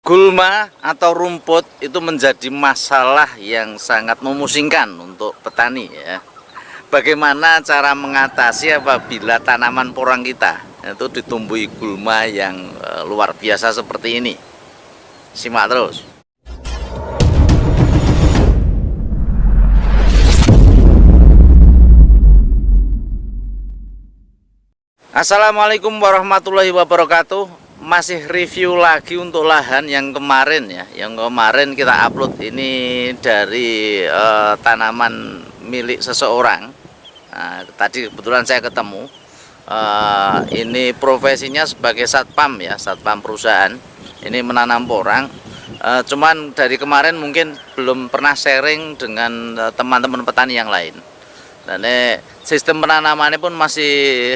Gulma atau rumput itu menjadi masalah yang sangat memusingkan untuk petani ya. Bagaimana cara mengatasi apabila tanaman porang kita itu ditumbuhi gulma yang luar biasa seperti ini? Simak terus. Assalamualaikum warahmatullahi wabarakatuh. Masih review lagi untuk lahan yang kemarin ya. Yang kemarin kita upload ini dari tanaman milik seseorang. Nah, tadi kebetulan saya ketemu. Ini profesinya sebagai satpam ya, satpam perusahaan. Ini menanam porang. Cuman dari kemarin mungkin belum pernah sharing dengan teman-teman petani yang lain. Dan sistem penanamannya pun masih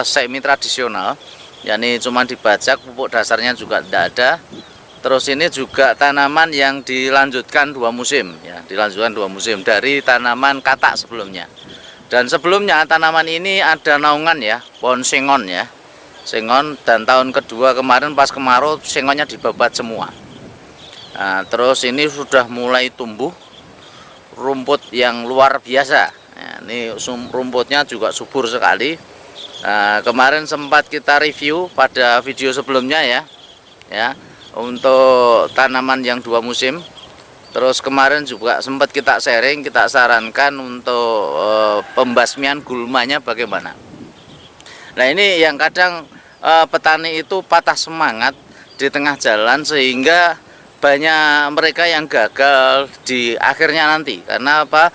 semi tradisional, yakni cuma dibajak, pupuk dasarnya juga tidak ada. Terus ini juga tanaman yang dilanjutkan 2 musim ya, dilanjutkan 2 musim dari tanaman katak sebelumnya. Dan sebelumnya tanaman ini ada naungan ya, pohon sengon ya, sengon. Dan tahun kedua kemarin pas kemarau sengonnya dibabat semua. Nah, terus ini sudah mulai tumbuh rumput yang luar biasa. Nah, ini rumputnya juga subur sekali. Nah, kemarin sempat kita review pada video sebelumnya ya untuk tanaman yang 2 musim. Terus kemarin juga sempat kita sharing, kita sarankan untuk pembasmian gulmanya bagaimana. Nah, ini yang kadang petani itu patah semangat di tengah jalan sehingga banyak mereka yang gagal di akhirnya nanti. Karena apa?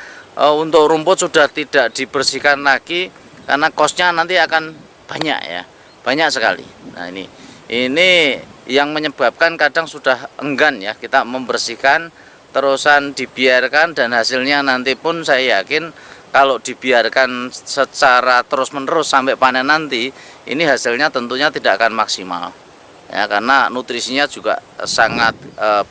Untuk rumput sudah tidak dibersihkan lagi karena kosnya nanti akan banyak ya, banyak sekali. Nah, ini yang menyebabkan kadang sudah enggan ya kita membersihkan, terusan dibiarkan, dan hasilnya nanti pun saya yakin kalau dibiarkan secara terus-menerus sampai panen nanti, ini hasilnya tentunya tidak akan maksimal ya, karena nutrisinya juga sangat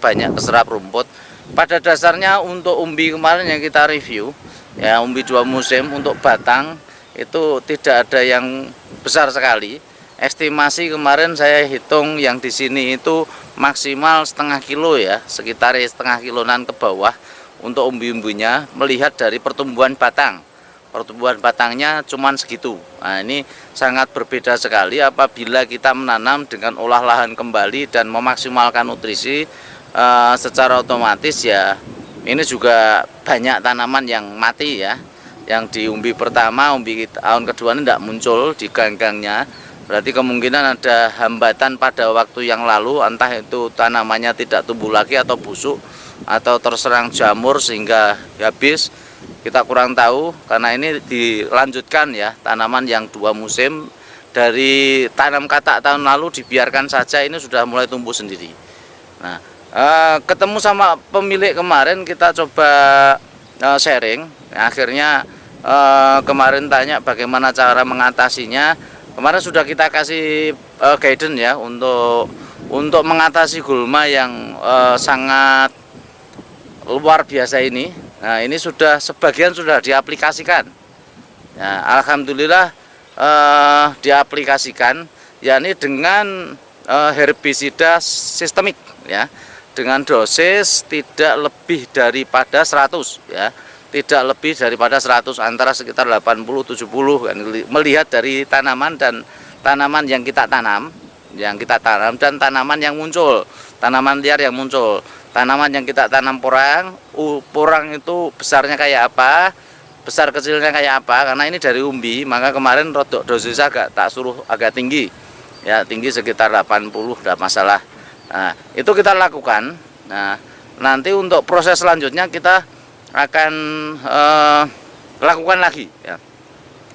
banyak keserap rumput. Pada dasarnya untuk umbi kemarin yang kita review ya, umbi 2 musim untuk batang itu tidak ada yang besar sekali. Estimasi kemarin saya hitung yang di sini itu maksimal setengah kilo ya, sekitar setengah kiloan ke bawah untuk umbi-umbinya, melihat dari pertumbuhan batang. Pertumbuhan batangnya cuman segitu. Nah, ini sangat berbeda sekali apabila kita menanam dengan olah lahan kembali dan memaksimalkan nutrisi. Secara otomatis ya ini juga banyak tanaman yang mati ya. Yang di umbi pertama, umbi tahun kedua ini tidak muncul di ganggangnya. Berarti kemungkinan ada hambatan pada waktu yang lalu, entah itu tanamannya tidak tumbuh lagi atau busuk atau terserang jamur sehingga habis. Kita kurang tahu, karena ini dilanjutkan ya, tanaman yang 2 musim. Dari tanam katak tahun lalu dibiarkan saja, ini sudah mulai tumbuh sendiri. Nah, ketemu sama pemilik kemarin, kita coba sharing. Akhirnya kemarin tanya bagaimana cara mengatasinya. Kemarin sudah kita kasih guidance ya untuk mengatasi gulma yang sangat luar biasa ini. Nah, ini sudah sebagian sudah diaplikasikan ya, alhamdulillah diaplikasikan, yakni dengan herbisida sistemik ya, dengan dosis tidak lebih daripada 100 ya, tidak lebih daripada 100, antara sekitar 80-70 kan, melihat dari tanaman dan tanaman yang kita tanam dan tanaman yang muncul, tanaman liar yang muncul. Tanaman yang kita tanam porang itu besarnya kayak apa, besar kecilnya kayak apa, karena ini dari umbi, maka kemarin rodok dosisnya tak suruh agak tinggi ya, tinggi sekitar 80, tidak masalah. Nah, itu kita lakukan. Nah, nanti untuk proses selanjutnya kita akan lakukan lagi ya,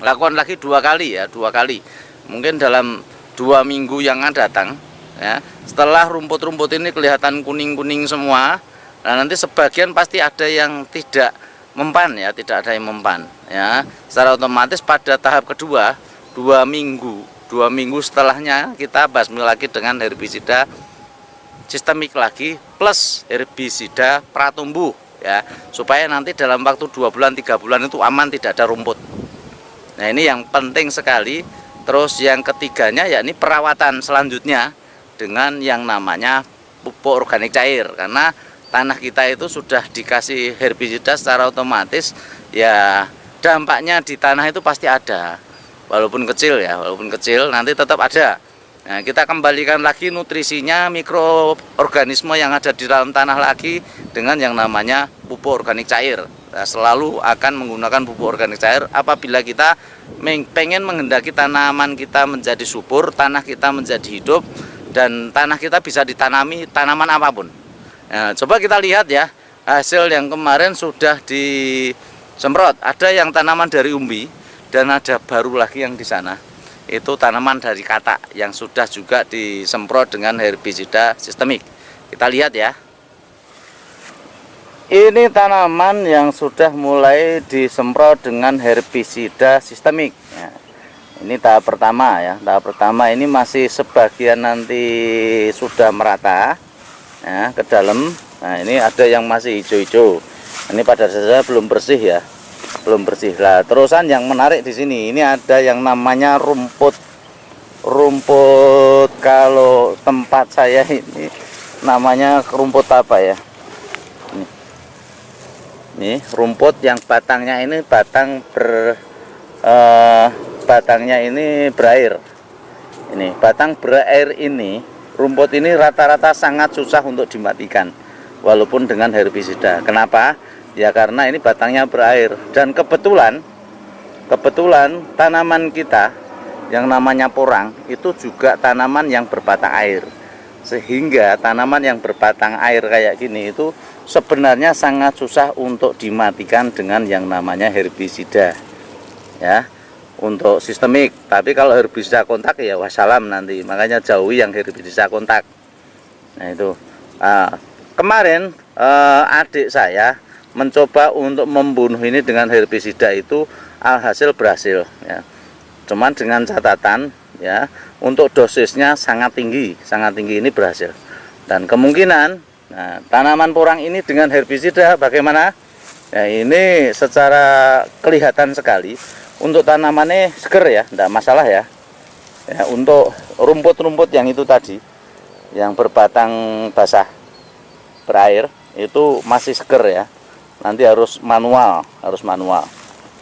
lakukan lagi 2 kali ya, 2 kali mungkin dalam 2 minggu yang akan datang ya. Setelah rumput-rumput ini kelihatan kuning-kuning semua, nah nanti sebagian pasti ada yang tidak mempan ya, tidak ada yang mempan ya. Secara otomatis pada tahap kedua 2 minggu setelahnya kita basmi lagi dengan herbisida sistemik lagi plus herbisida pratumbuh ya, supaya nanti dalam waktu 2 bulan 3 bulan itu aman, tidak ada rumput. Nah, ini yang penting sekali. Terus yang ketiganya yakni perawatan selanjutnya dengan yang namanya pupuk organik cair, karena tanah kita itu sudah dikasih herbisida secara otomatis, ya dampaknya di tanah itu pasti ada, walaupun kecil ya, walaupun kecil nanti tetap ada. Nah, kita kembalikan lagi nutrisinya, mikroorganisme yang ada di dalam tanah lagi dengan yang namanya pupuk organik cair. Nah, selalu akan menggunakan pupuk organik cair apabila kita pengen menghendaki tanaman kita menjadi subur, tanah kita menjadi hidup, dan tanah kita bisa ditanami tanaman apapun. Nah, coba kita lihat ya, hasil yang kemarin sudah disemprot. Ada yang tanaman dari umbi, dan ada baru lagi yang di sana. Itu tanaman dari katak yang sudah juga disemprot dengan herbisida sistemik. Kita lihat ya. Ini tanaman yang sudah mulai disemprot dengan herbisida sistemik. Ya, ini tahap pertama ya. Tahap pertama ini masih sebagian nanti sudah merata ya, ke dalam. Nah, ini ada yang masih hijau-hijau. Ini pada dasarnya belum bersih ya. Belum bersih lah. Terusan yang menarik di sini, ini ada yang namanya rumput. Kalau tempat saya ini namanya rumput apa ya? Ini rumput yang batangnya ini batangnya ini berair. Ini batang berair ini, rumput ini rata-rata sangat susah untuk dimatikan, walaupun dengan herbisida. Kenapa? Ya karena ini batangnya berair, dan kebetulan tanaman kita yang namanya porang itu juga tanaman yang berbatang air, sehingga tanaman yang berbatang air kayak gini itu sebenarnya sangat susah untuk dimatikan dengan yang namanya herbisida ya, untuk sistemik. Tapi kalau herbisida kontak ya wassalam nanti, makanya jauhi yang herbisida kontak. Nah itu kemarin adik saya mencoba untuk membunuh ini dengan herbisida, itu alhasil berhasil ya. Cuman dengan catatan ya, untuk dosisnya sangat tinggi ini berhasil. Dan kemungkinan tanaman porang ini dengan herbisida bagaimana? Ya, ini secara kelihatan sekali untuk tanamannya seger ya, tidak masalah ya. Ya, untuk rumput-rumput yang itu tadi yang berbatang basah berair itu masih seger ya. Nanti harus manual.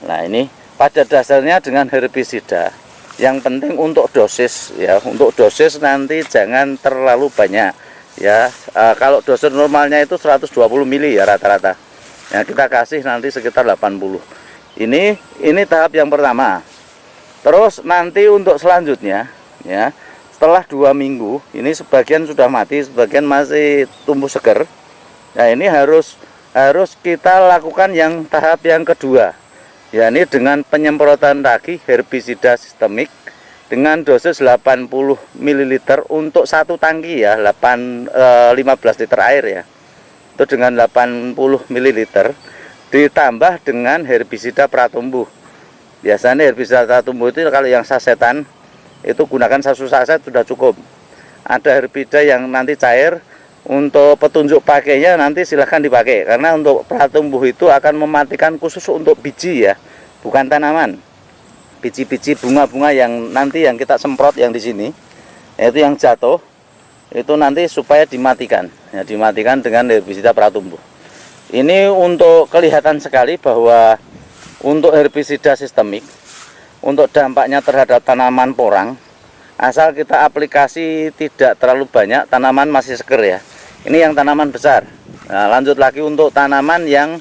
Nah, ini pada dasarnya dengan herbisida, yang penting untuk dosis ya, untuk dosis nanti jangan terlalu banyak ya. Kalau dosis normalnya itu 120 mili ya rata-rata. Ya, kita kasih nanti sekitar 80. Ini tahap yang pertama. Terus nanti untuk selanjutnya ya, setelah 2 minggu ini sebagian sudah mati, sebagian masih tumbuh seger. Nah, ini harus kita lakukan yang tahap yang kedua, yakni dengan penyemprotan lagi herbisida sistemik dengan dosis 80 ml untuk satu tangki ya, 15 liter air ya. Itu dengan 80 ml ditambah dengan herbisida pratumbuh. Biasanya herbisida pratumbuh itu kalau yang sasetan itu gunakan 1 saset sudah cukup. Ada herbisida yang nanti cair. Untuk petunjuk pakainya nanti silahkan dipakai, karena untuk pratumbuh itu akan mematikan khusus untuk biji ya, bukan tanaman. Biji-biji bunga-bunga yang nanti yang kita semprot yang di sini, itu yang jatuh, itu nanti supaya dimatikan ya, dimatikan dengan herbisida pratumbuh. Ini untuk kelihatan sekali bahwa untuk herbisida sistemik, untuk dampaknya terhadap tanaman porang, asal kita aplikasi tidak terlalu banyak, tanaman masih seger ya. Ini yang tanaman besar. Nah, lanjut lagi untuk tanaman yang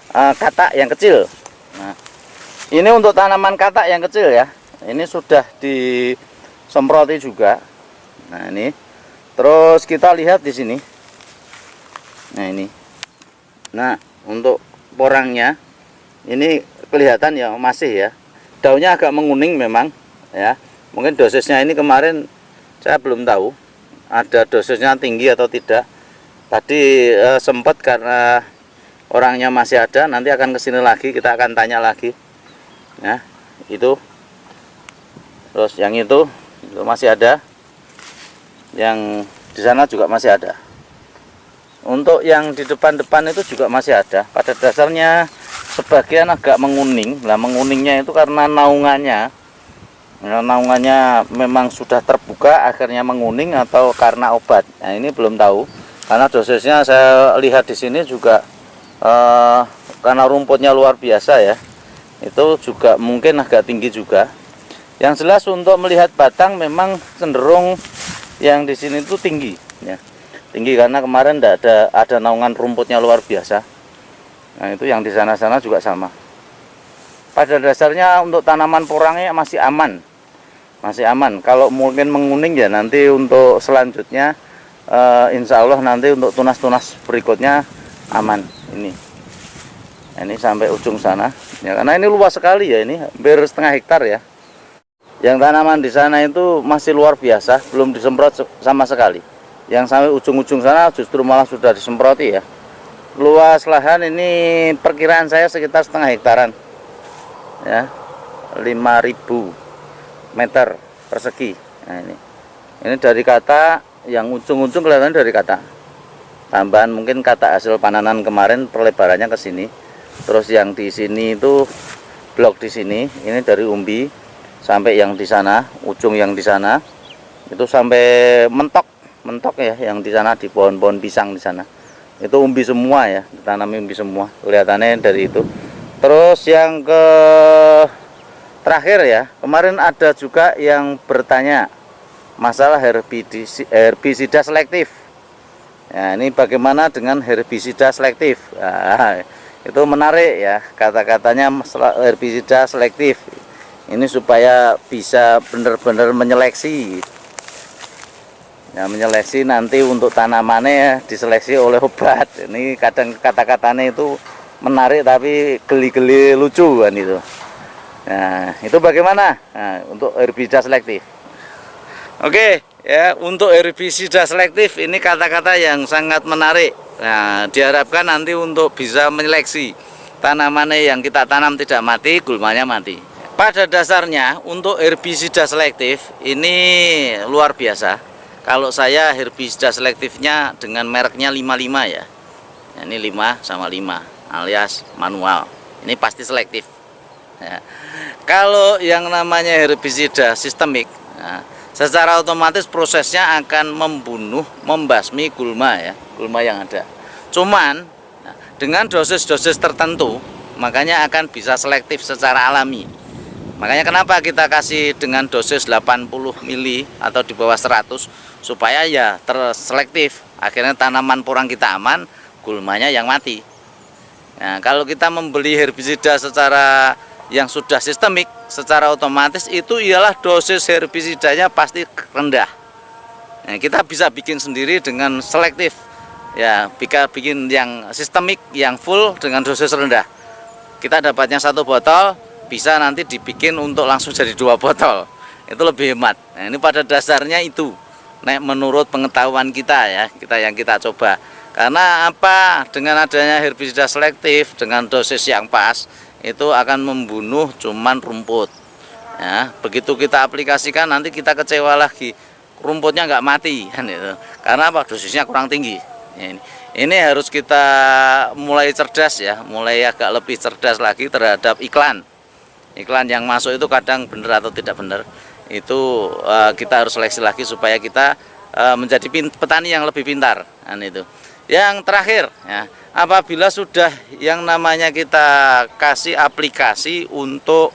katak yang kecil. Nah, ini untuk tanaman katak yang kecil ya. Ini sudah disemproti juga. Nah, ini. Terus kita lihat di sini. Nah, ini. Nah, untuk porangnya ini kelihatan ya masih ya. Daunnya agak menguning memang ya. Mungkin dosisnya ini kemarin saya belum tahu ada dosisnya tinggi atau tidak. Tadi sempat karena orangnya masih ada, nanti akan kesini lagi, kita akan tanya lagi. Nah, itu. Terus yang itu masih ada. Yang di sana juga masih ada. Untuk yang di depan-depan itu juga masih ada. Pada dasarnya sebagian agak menguning. Nah, menguningnya itu karena naungannya. Nah, naungannya memang sudah terbuka akhirnya menguning atau karena obat. Nah, ini belum tahu. Karena dosisnya saya lihat di sini juga karena rumputnya luar biasa ya, itu juga mungkin agak tinggi juga. Yang jelas untuk melihat batang memang cenderung yang di sini itu tinggi ya. Tinggi karena kemarin tidak ada naungan rumputnya luar biasa. Nah, itu yang di sana-sana juga sama. Pada dasarnya untuk tanaman porangnya masih aman. Masih aman. Kalau mungkin menguning ya nanti untuk selanjutnya insya Allah nanti untuk tunas-tunas berikutnya aman ini. Nah, ini sampai ujung sana. Ya, karena ini luas sekali ya, ini hampir setengah hektar ya. Yang tanaman di sana itu masih luar biasa, belum disemprot sama sekali. Yang sampai ujung-ujung sana justru malah sudah disemproti ya. Luas lahan ini perkiraan saya sekitar setengah hektaran. Ya. 5.000 meter persegi. Nah, ini dari kata yang ujung-ujung kelihatan dari kata. Tambahan mungkin kata hasil panenan kemarin perlebarannya ke sini. Terus yang di sini itu blok di sini, ini dari umbi sampai yang di sana, ujung yang di sana itu sampai mentok ya, yang di sana di pohon-pohon pisang di sana. Itu umbi semua ya, ditanami umbi semua. Kelihatannya dari itu. Terus yang ke terakhir ya, kemarin ada juga yang bertanya masalah herbisida selektif. Ya, ini bagaimana dengan herbisida selektif? Nah, itu menarik ya, kata-katanya herbisida selektif. Ini supaya bisa benar-benar menyeleksi. Ya, menyeleksi nanti untuk tanamannya diseleksi oleh obat. Ini kadang kata-katanya itu menarik tapi geli-geli lucu kan itu. Nah, itu bagaimana? Nah, untuk herbisida selektif. Oke, ya, untuk herbisida selektif ini kata-kata yang sangat menarik. Nah, diharapkan nanti untuk bisa menyeleksi tanamannya yang kita tanam tidak mati, gulmanya mati. Pada dasarnya untuk herbisida selektif ini luar biasa. Kalau saya herbisida selektifnya dengan mereknya 55 ya. Ini 5 sama 5 alias manual. Ini pasti selektif. Ya. Kalau yang namanya herbisida sistemik, nah, secara otomatis prosesnya akan membunuh, membasmi gulma ya, gulma yang ada. Cuman dengan dosis-dosis tertentu, makanya akan bisa selektif secara alami. Makanya kenapa kita kasih dengan dosis 80 mili atau di bawah 100 supaya ya terselektif. Akhirnya tanaman porang kita aman, gulmanya yang mati. Nah, kalau kita membeli herbisida secara yang sudah sistemik, secara otomatis itu ialah dosis herbisidanya pasti rendah. Nah, kita bisa bikin sendiri dengan selektif. Ya, bikin yang sistemik, yang full dengan dosis rendah. Kita dapatnya 1 botol, bisa nanti dibikin untuk langsung jadi 2 botol. Itu lebih hemat. Nah, ini pada dasarnya itu. Menurut pengetahuan kita ya, kita coba. Karena apa? Dengan adanya herbisida selektif dengan dosis yang pas, itu akan membunuh cuman rumput. Ya, begitu kita aplikasikan nanti kita kecewa lagi, rumputnya nggak mati kan itu. Karena apa? Dosisnya kurang tinggi. Ini harus kita mulai cerdas ya, mulai agak lebih cerdas lagi terhadap iklan. Iklan yang masuk itu kadang benar atau tidak benar, itu kita harus seleksi lagi supaya kita menjadi petani yang lebih pintar. Kan itu. Yang terakhir ya, apabila sudah yang namanya kita kasih aplikasi untuk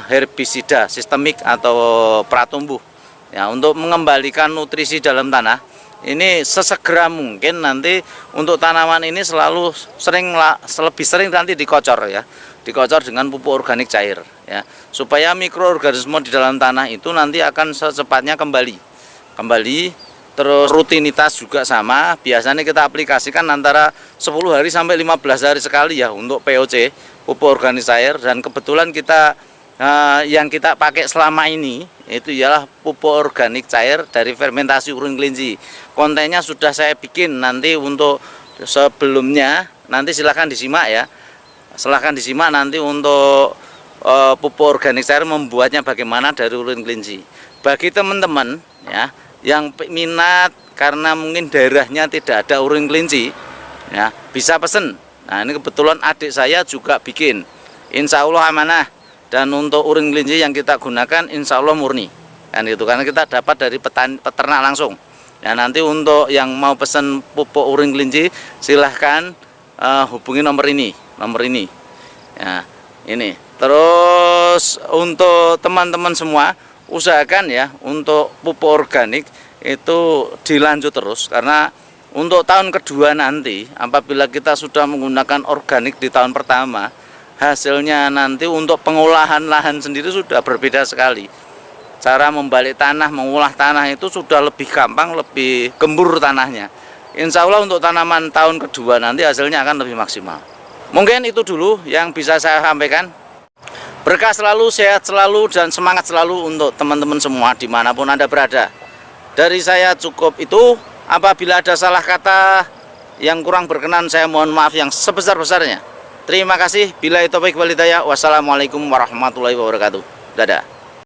herbisida sistemik atau pratumbuh ya, untuk mengembalikan nutrisi dalam tanah, ini sesegera mungkin nanti untuk tanaman ini lebih sering nanti dikocor ya. Dikocor dengan pupuk organik cair ya, supaya mikroorganisme di dalam tanah itu nanti akan secepatnya kembali. Terus rutinitas juga sama, biasanya kita aplikasikan antara 10 hari sampai 15 hari sekali ya untuk POC, pupuk organik cair. Dan kebetulan kita yang kita pakai selama ini itu ialah pupuk organik cair dari fermentasi urin kelinci. Kontennya sudah saya bikin nanti untuk sebelumnya, nanti silahkan disimak ya. Silahkan disimak nanti untuk pupuk organik cair membuatnya bagaimana dari urin kelinci. Bagi teman-teman ya yang minat karena mungkin daerahnya tidak ada urin kelinci ya, bisa pesen. Nah, ini kebetulan adik saya juga bikin, insya Allah amanah. Dan untuk urin kelinci yang kita gunakan insya Allah murni kan itu, karena kita dapat dari peternak langsung. Ya, nanti untuk yang mau pesan pupuk urin kelinci silahkan hubungi nomor ini. Ya, ini. Terus untuk teman-teman semua usahakan ya untuk pupuk organik itu dilanjut terus, karena untuk tahun kedua nanti apabila kita sudah menggunakan organik di tahun pertama, hasilnya nanti untuk pengolahan lahan sendiri sudah berbeda sekali. Cara membalik tanah, mengolah tanah itu sudah lebih gampang, lebih gembur tanahnya. Insya Allah untuk tanaman tahun kedua nanti hasilnya akan lebih maksimal. Mungkin itu dulu yang bisa saya sampaikan. Berkah selalu, sehat selalu, dan semangat selalu untuk teman-teman semua dimanapun Anda berada. Dari saya cukup itu. Apabila ada salah kata yang kurang berkenan, saya mohon maaf yang sebesar-besarnya. Terima kasih. Billahi taufik wal hidayah. Wassalamualaikum warahmatullahi wabarakatuh. Dadah.